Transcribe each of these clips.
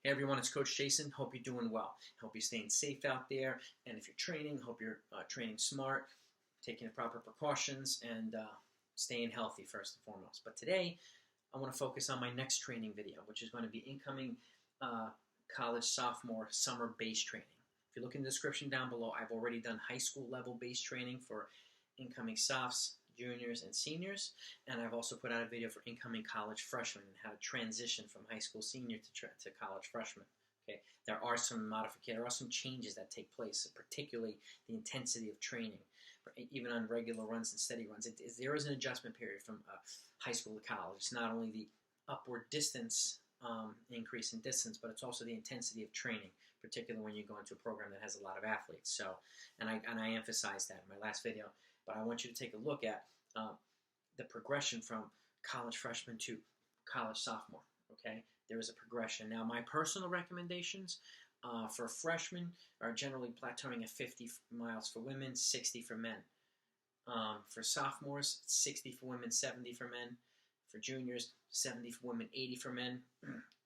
Hey everyone, it's Coach Jason. Hope you're doing well. Hope you're staying safe out there. And if you're training, hope you're training smart, taking the proper precautions, and staying healthy first and foremost. But today, I want to focus on my next training video, which is going to be incoming college sophomore summer base training. If you look in the description down below, I've already done high school level base training for incoming softs, juniors, and seniors, and I've also put out a video for incoming college freshmen and how to transition from high school senior to college freshman. Okay, there are some changes that take place, particularly the intensity of training, even on regular runs and steady runs. There is an adjustment period from high school to college. It's not only the upward distance increase in distance, but it's also the intensity of training, particularly when you go into a program that has a lot of athletes. So, and I emphasized that in my last video. But I want you to take a look at the progression from college freshman to college sophomore. Okay, there is a progression. Now, my personal recommendations for freshmen are generally plateauing at 50 miles for women, 60 for men. For sophomores, 60 for women, 70 for men. For juniors, 70 for women, 80 for men.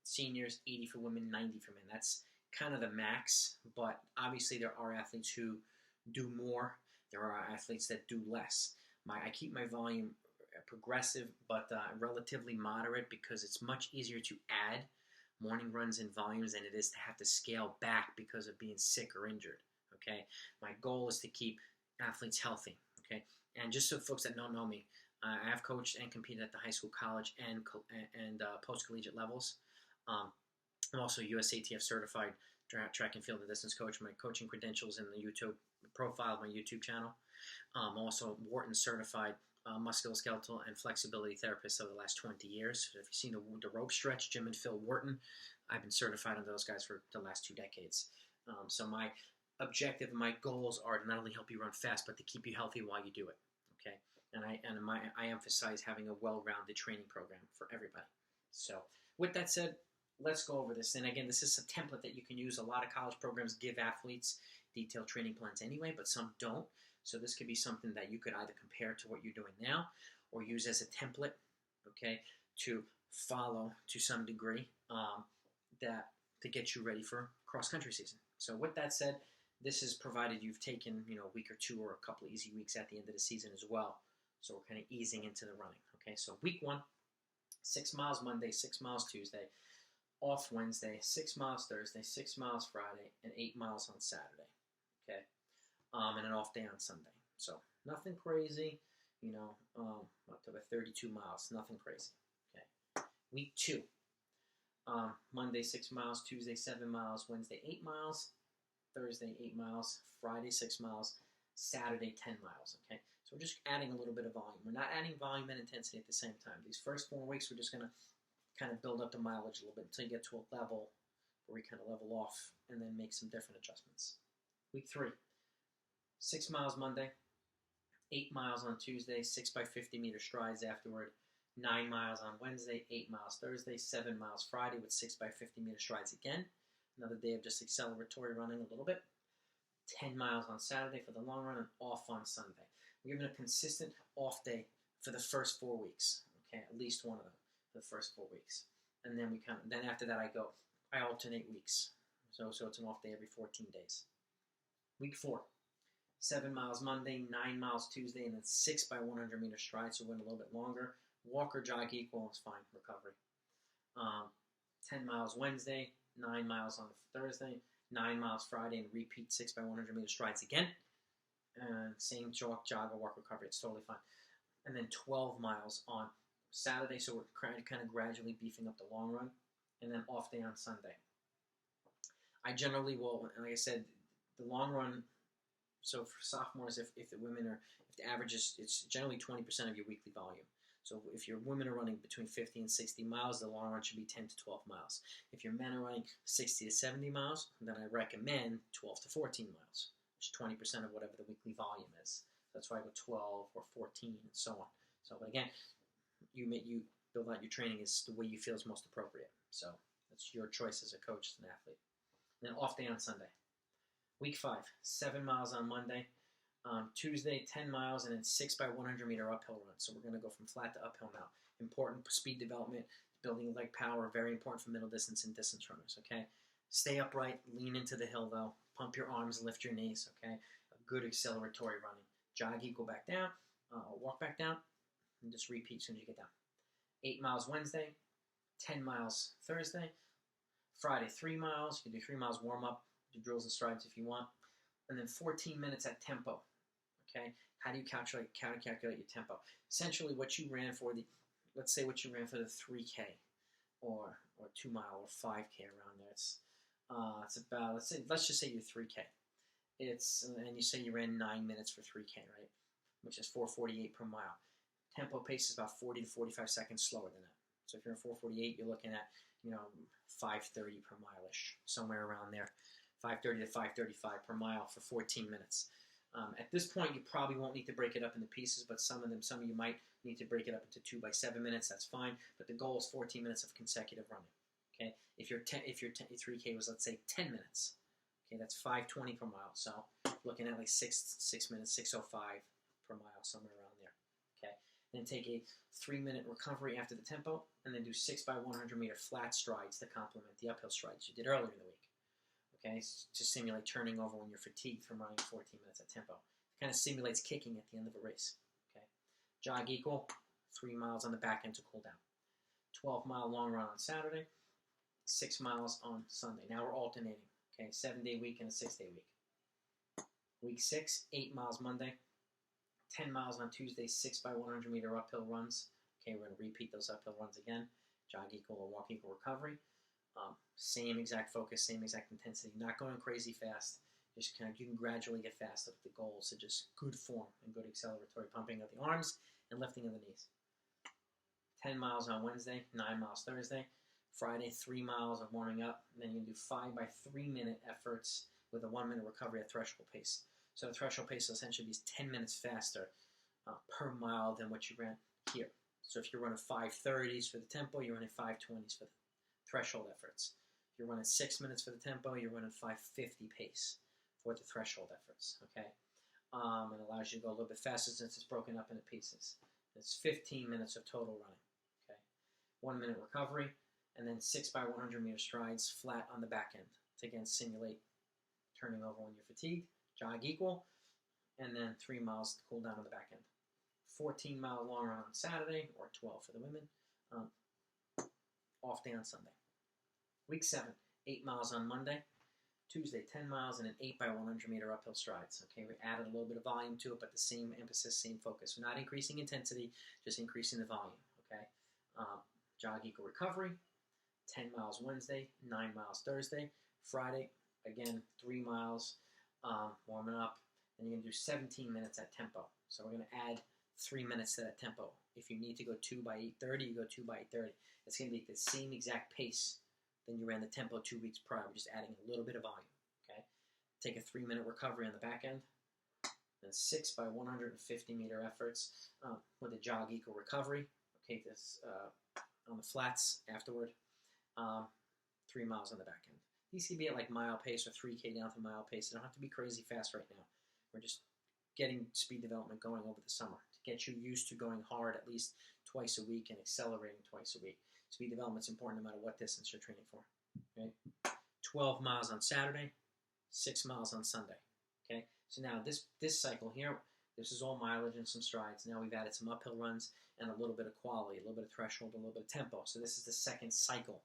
Seniors, 80 for women, 90 for men. That's kind of the max, but obviously there are athletes who do more. There are athletes that do less. I keep my volume progressive but relatively moderate because it's much easier to add morning runs in volumes than it is to have to scale back because of being sick or injured. Okay, my goal is to keep athletes healthy. Okay, and just so folks that don't know me, I have coached and competed at the high school, college, and post-collegiate levels. I'm also USATF certified track and field and distance coach. My coaching credentials in the YouTube profile of my YouTube channel. Also Wharton certified musculoskeletal and flexibility therapist over the last 20 years. If you've seen the rope stretch, Jim and Phil Wharton, I've been certified on those guys for the last 2 decades. So my objective and my goals are to not only help you run fast, but to keep you healthy while you do it. Okay, and I emphasize having a well-rounded training program for everybody. So with that said, let's go over this. And again, this is a template that you can use. A lot of college programs give athletes detailed training plans anyway, but some don't. So this could be something that you could either compare to what you're doing now or use as a template, okay, to follow to some degree to get you ready for cross-country season. So with that said, this is provided you've taken, a week or two or a couple of easy weeks at the end of the season as well. So we're kind of easing into the running, okay? So week 1, 6 miles Monday, 6 miles Tuesday, off Wednesday, 6 miles Thursday, 6 miles Friday, and 8 miles on Saturday, okay? And an off day on Sunday. So nothing crazy, up to about 32 miles, nothing crazy, okay? Week 2, Monday 6 miles, Tuesday 7 miles, Wednesday 8 miles, Thursday 8 miles, Friday 6 miles, Saturday 10 miles, okay? So we're just adding a little bit of volume. We're not adding volume and intensity at the same time. These first 4 weeks, we're just going to kind of build up the mileage a little bit until you get to a level where we kind of level off and then make some different adjustments. Week 3, 6 miles Monday, 8 miles on Tuesday, 6 by 50 meter strides afterward, 9 miles on Wednesday, 8 miles Thursday, 7 miles Friday with 6 by 50 meter strides again. Another day of just acceleratory running a little bit. 10 miles on Saturday for the long run and off on Sunday. We're giving a consistent off day for the first 4 weeks. Okay, at least one of them for the first 4 weeks. And then then after that I alternate weeks. So it's an off day every 14 days. Week 4, 7 miles Monday, 9 miles Tuesday, and then 6 by 100 meter strides, so we went a little bit longer. Walk or jog equal is fine, recovery. 10 miles Wednesday, 9 miles on Thursday, 9 miles Friday, and repeat 6 by 100 meter strides again. And same jog or walk recovery, it's totally fine. And then 12 miles on Saturday, so we're kind of gradually beefing up the long run, and then off day on Sunday. I generally will, like I said, the long run. So for sophomores, if the average is, it's generally 20% of your weekly volume. So if your women are running between 50 and 60 miles, the long run should be 10 to 12 miles. If your men are running 60 to 70 miles, then I recommend 12 to 14 miles, which is 20% of whatever the weekly volume is. That's why I go 12 or 14 and so on. So, but again, you build out your training is the way you feel is most appropriate. So that's your choice as a coach, as an athlete. And then off day on Sunday. Week 5, 7 miles on Monday, Tuesday 10 miles, and then 6 by 100 meter uphill run. So we're going to go from flat to uphill now. Important speed development, building leg power, very important for middle distance and distance runners, okay? Stay upright, lean into the hill though, pump your arms, lift your knees, okay? A good acceleratory running. Jog equal back down, walk back down, and just repeat as soon as you get down. 8 miles Wednesday, 10 miles Thursday, Friday 3 miles, you can do 3 miles warm up, do drills and strides if you want, and then 14 minutes at tempo, okay? How do you calculate your tempo? Essentially what you ran for let's say what you ran for the 3K or 2 mile or 5K around there. It's about, let's just say you're 3K. And you say you ran 9 minutes for 3K, right? Which is 4:48 per mile. Tempo pace is about 40 to 45 seconds slower than that. So if you're in 4:48, you're looking at 5:30 per mile-ish, somewhere around there. 5:30 to 5:35 per mile for 14 minutes. At this point, you probably won't need to break it up into pieces, but some of you might need to break it up into 2 by 7 minutes. That's fine, but the goal is 14 minutes of consecutive running. Okay, if your 3K was, let's say, 10 minutes, okay, that's 5:20 per mile. So looking at like 6 minutes, 6:05 per mile, somewhere around there. Okay, then take a 3-minute recovery after the tempo, and then do 6 by 100 meter flat strides to complement the uphill strides you did earlier in the week. Okay, to simulate turning over when you're fatigued from running 14 minutes at tempo. It kind of simulates kicking at the end of a race. Okay, jog equal, 3 miles on the back end to cool down. 12-mile long run on Saturday, 6 miles on Sunday. Now we're alternating. Okay, 7-day week and a 6-day week. Week 6, 8 miles Monday, 10 miles on Tuesday, 6 by 100 meter uphill runs. Okay, we're going to repeat those uphill runs again. Jog equal or walk equal recovery. Same exact focus, same exact intensity. Not going crazy fast. Just you can gradually get faster. The goal is to just good form and good acceleratory pumping of the arms and lifting of the knees. 10 miles on Wednesday, 9 miles Thursday. Friday, 3 miles of warming up. And then you can do 5 by 3-minute efforts with a 1-minute recovery at threshold pace. So the threshold pace will essentially be 10 minutes faster per mile than what you ran here. So if you're running 5:30s for the tempo, you're running 5:20s for the threshold efforts. If you're running 6 minutes for the tempo, you're running 5:50 pace for the threshold efforts, okay? It allows you to go a little bit faster since it's broken up into pieces. It's 15 minutes of total running, okay? 1-minute recovery, and then 6 by 100 meter strides flat on the back end to again simulate turning over when you're fatigued. Jog equal, and then 3 miles to cool down on the back end. 14-mile long run on Saturday, or 12 for the women. Off day on Sunday. Week 7, 8 miles on Monday. Tuesday, 10 miles and an 8 by 100 meter uphill strides. Okay, we added a little bit of volume to it, but the same emphasis, same focus. We're not increasing intensity, just increasing the volume. Okay, jog equal recovery. 10 miles Wednesday, 9 miles Thursday. Friday, again, 3 miles warming up. And you're going to do 17 minutes at tempo. So we're going to add 3 minutes to that tempo. If you need to go 2 by 8:30, you go 2 by 8:30. It's going to be the same exact pace than you ran the tempo 2 weeks prior. We're just adding a little bit of volume. Okay. Take a 3-minute recovery on the back end. Then 6 by 150 meter efforts with a jog equal recovery. Okay, this on the flats afterward. 3 miles on the back end. These can be at like mile pace or 3K down to mile pace. They don't have to be crazy fast right now. We're just getting speed development going over the summer to get you used to going hard at least twice a week and accelerating twice a week. Speed development's important no matter what distance you're training for. Okay, 12 miles on Saturday, 6 miles on Sunday. Okay, so now this cycle here, this is all mileage and some strides. Now we've added some uphill runs and a little bit of quality, a little bit of threshold, a little bit of tempo. So this is the second cycle.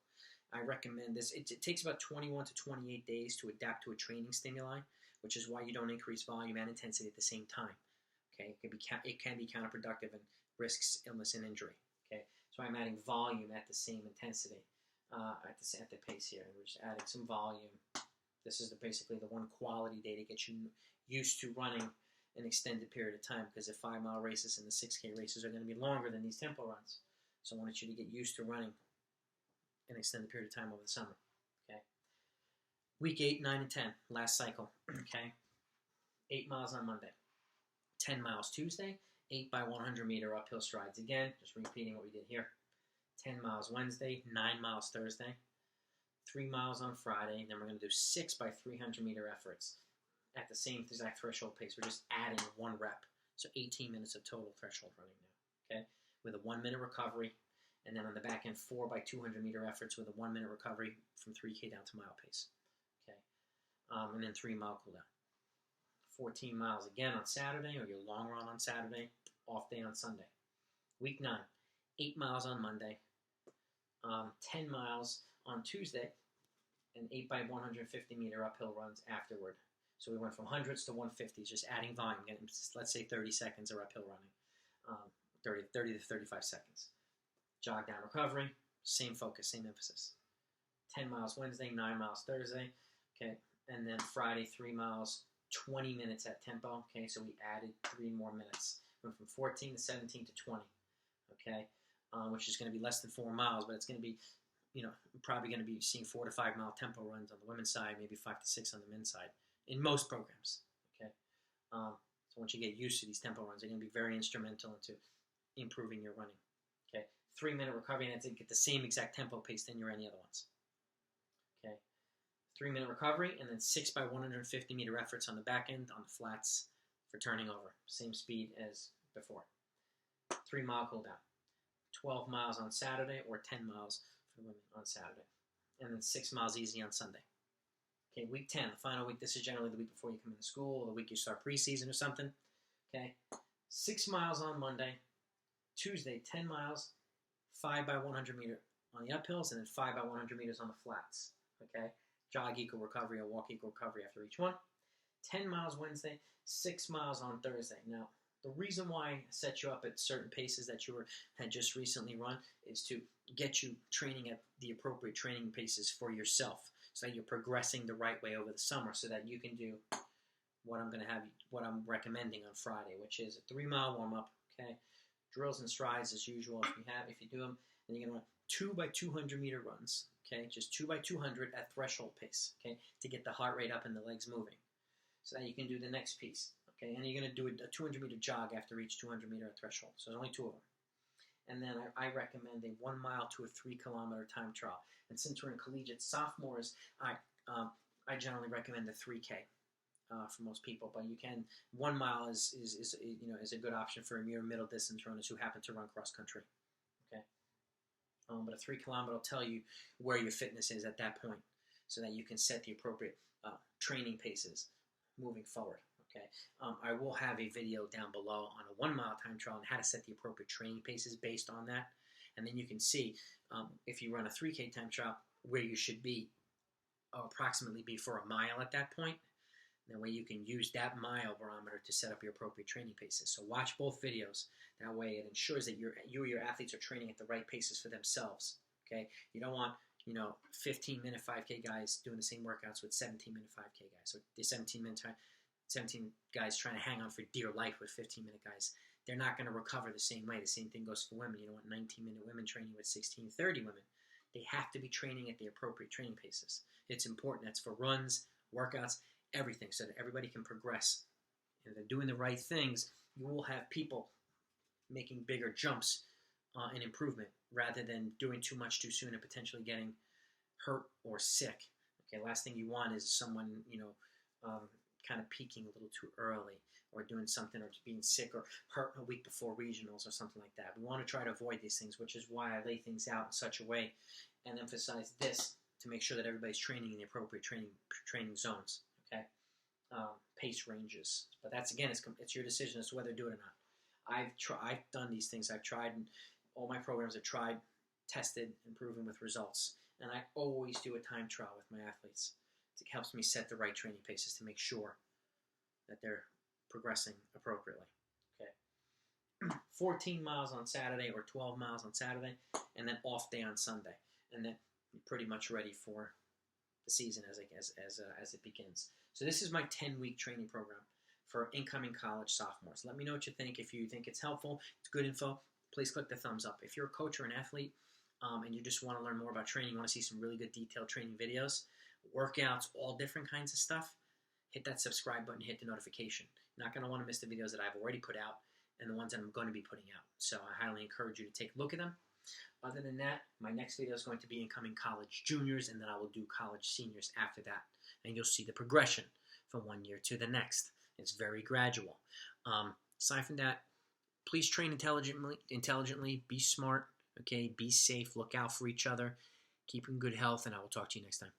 I recommend this. It takes about 21 to 28 days to adapt to a training stimuli, which is why you don't increase volume and intensity at the same time. Okay, it can be counterproductive and risks illness and injury. Okay, so I'm adding volume at the same intensity at the pace here. We're just adding some volume. This is basically the one quality day to get you used to running an extended period of time, because the 5-mile races and the 6K races are going to be longer than these tempo runs. So I wanted you to get used to running an extended period of time over the summer. Okay. Week 8, 9, and 10, last cycle. Okay. 8 miles on Monday. 10 miles Tuesday. 8 by 100 meter uphill strides again. Just repeating what we did here. 10 miles Wednesday. 9 miles Thursday. 3 miles on Friday. Then we're going to do 6 by 300 meter efforts at the same exact threshold pace. We're just adding 1 rep. So 18 minutes of total threshold running now. Okay. With a 1-minute recovery And then on the back end, 4 by 200 meter efforts with a 1 minute recovery from 3K down to mile pace. Okay, and then 3 mile cool down. 14 miles again on Saturday, or your long run on Saturday, off day on Sunday. Week 9, 8 miles on Monday, 10 miles on Tuesday, and 8 by 150 meter uphill runs afterward. So we went from hundreds to 150s, just adding volume, getting, let's say 30 seconds of uphill running, 30 to 35 seconds. Jog down recovery, same focus, same emphasis. 10 miles Wednesday, 9 miles Thursday, okay, and then Friday, 3 miles, 20 minutes at tempo, okay, so we added 3 more minutes. Went from 14 to 17 to 20, okay, which is going to be less than 4 miles, but it's going to be, probably going to be seeing 4 to 5 mile tempo runs on the women's side, maybe 5 to 6 on the men's side, in most programs, okay. So once you get used to these tempo runs, they're going to be very instrumental into improving your running, okay. 3 minute recovery, and to get the same exact tempo pace than your any other ones, okay. 3 minute recovery, and then 6 by 150 meter efforts on the back end on the flats for turning over. Same speed as before. 3 mile cool down. 12 miles on Saturday, or 10 miles for women on Saturday. And then 6 miles easy on Sunday. Okay, week 10, the final week. This is generally the week before you come into school, or the week you start preseason or something. Okay, 6 miles on Monday. Tuesday, 10 miles, 5 by 100 meter on the uphills, and then 5 by 100 meters on the flats. Okay, jog equal recovery or walk equal recovery after each one. 10 miles Wednesday, 6 miles on Thursday. Now, the reason why I set you up at certain paces that you had just recently run is to get you training at the appropriate training paces for yourself, so that you're progressing the right way over the summer, so that you can do what I'm recommending on Friday, which is a 3 mile warm up. Okay, drills and strides as usual. If you do them, then you're gonna run 2 by 200 meter runs. Okay, just 2 by 200 at threshold pace. Okay, to get the heart rate up and the legs moving, so that you can do the next piece. Okay, and you're going to do a 200 meter jog after each 200 meter threshold. So there's only 2 of them. And then I recommend a 1 mile to a 3 kilometer time trial. And since we're in collegiate sophomores, I generally recommend the 3K for most people. But you can 1 mile is a good option for your middle distance runners who happen to run cross country. Okay, but a 3 kilometer will tell you where your fitness is at that point, so that you can set the appropriate training paces moving forward. Okay, I will have a video down below on a 1 mile time trial and how to set the appropriate training paces based on that, and then you can see if you run a 3K time trial where you should be approximately be for a mile at that point. That way you can use that mile barometer to set up your appropriate training paces. So watch both videos. That way it ensures that you or your athletes are training at the right paces for themselves. Okay, you don't want 15-minute 5K guys doing the same workouts with 17-minute 5K guys. So the 17 guys trying to hang on for dear life with 15-minute guys, they're not going to recover the same way. The same thing goes for women. You don't want 19-minute women training with 16, 30 women. They have to be training at the appropriate training paces. It's important. That's for runs, workouts, everything, so that everybody can progress. And if they're doing the right things, you will have people making bigger jumps in improvement, rather than doing too much too soon and potentially getting hurt or sick. Okay, last thing you want is someone, kind of peaking a little too early, or doing something, or being sick or hurt a week before regionals or something like that. We want to try to avoid these things, which is why I lay things out in such a way and emphasize this to make sure that everybody's training in the appropriate training zones. Okay, pace ranges. But that's, again, it's your decision as to whether to do it or not. I've done these things. I've tried, and all my programs I've tried, tested, and proven with results. And I always do a time trial with my athletes. It helps me set the right training paces to make sure that they're progressing appropriately. Okay, 14 miles on Saturday, or 12 miles on Saturday, and then off day on Sunday, and then you're pretty much ready for the season as it begins. So this is my 10-week training program for incoming college sophomores. Let me know what you think. If you think it's helpful, it's good info, please click the thumbs up. If you're a coach or an athlete, and you just want to learn more about training, you want to see some really good detailed training videos, workouts, all different kinds of stuff, hit that subscribe button, hit the notification. You're not going to want to miss the videos that I've already put out and the ones that I'm going to be putting out. So I highly encourage you to take a look at them. Other than that, my next video is going to be incoming college juniors, and then I will do college seniors after that. And you'll see the progression from one year to the next. It's very gradual. Aside from that, please train intelligently, be smart, Okay, be safe, look out for each other, keep in good health, and I will talk to you next time.